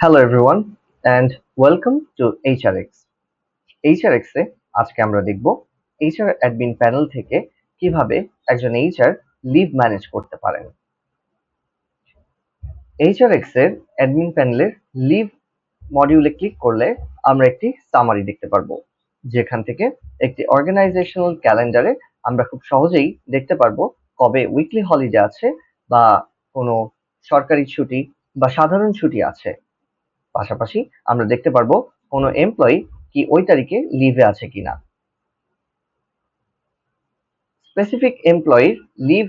Hello everyone and welcome to HRX. HRX এ আজকে আমরা দেখব HR অ্যাডমিন প্যানেল থেকে কিভাবে একজন HR লিভ ম্যানেজ করতে পারেন। HRX এর অ্যাডমিন প্যানেলের লিভ মডিউলে ক্লিক করলে আমরা একটি সামারি দেখতে পারবো, যেখান থেকে একটি অর্গানাইজেশনাল ক্যালেন্ডারে আমরা খুব সহজেই দেখতে পারবো কবে উইকলি হলিডে আছে বা কোনো সরকারি ছুটি বা সাধারণ ছুটি আছে। পাশাপাশি আমরা দেখতে পারবো কোনো এমপ্লয়ি কি ওই তারিখে লিভে আছে কিনা। স্পেসিফিক এমপ্লয়ির লিভ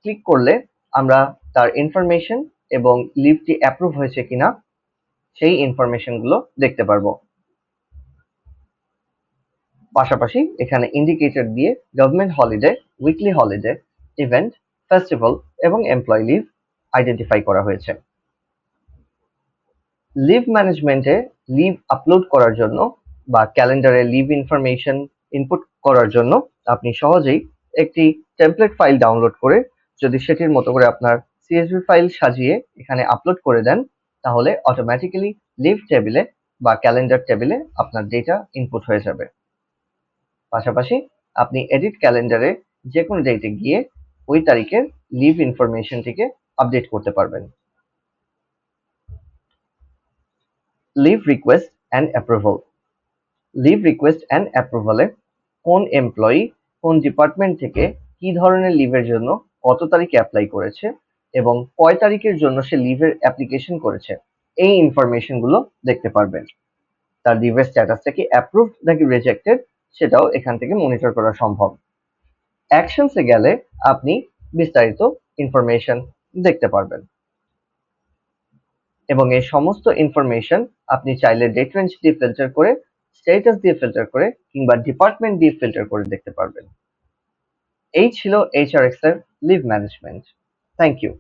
ক্লিক করলে আমরা তার ইনফরমেশন এবং লিভটি অ্যাপ্রুভ হয়েছে কিনা সেই ইনফরমেশনগুলো দেখতে পারবো। পাশাপাশি এখানে ইন্ডিকেটর দিয়ে government holiday, weekly holiday, event, festival এবং এমপ্লয়ি লিভ আইডেন্টিফাই করা হয়েছে। লিভ ম্যানেজমেন্টে লিভ আপলোড করার জন্য বা ক্যালেন্ডারে লিভ ইনফরমেশন ইনপুট করার জন্য আপনি সহজেই একটি টেমপ্লেট ফাইল ডাউনলোড করে যদি সেটির মতো করে আপনার CSV ফাইল সাজিয়ে এখানে আপলোড করে দেন, তাহলে অটোমেটিক্যালি লিভ টেবিলে বা ক্যালেন্ডার টেবিলে আপনার ডেটা ইনপুট হয়ে যাবে। পাশাপাশি আপনি এডিট ক্যালেন্ডারে যে কোনো ডেটে গিয়ে ওই তারিখের লিভ ইনফরমেশনটিকে আপডেট করতে পারবেন। Leave request and approval. Leave request and অ্যাপ্রুভালে কোন এমপ্লয়ি কোন ডিপার্টমেন্ট থেকে কি ধরনের লিভের জন্য কত তারিখে অ্যাপ্লাই করেছে এবং কয় তারিখের জন্য সে লিভের অ্যাপ্লিকেশন করেছে, এই ইনফরমেশনগুলো দেখতে পারবেন। তার লিভের স্ট্যাটাসটা কি অ্যাপ্রুভড নাকি রিজেক্টেড সেটাও এখান থেকে মনিটর করা সম্ভব। অ্যাকশনসে গেলে আপনি বিস্তারিত ইনফরমেশন দেখতে পারবেন এবং এই সমস্ত ইনফরমেশন আপনি চাইলে ডেট রেঞ্জ দিয়ে ফিল্টার করে, স্ট্যাটাস দিয়ে ফিল্টার করে কিংবা ডিপার্টমেন্ট দিয়ে ফিল্টার করে দেখতে পারবেন। এই ছিল HRX এর লিভ ম্যানেজমেন্ট। Thank you.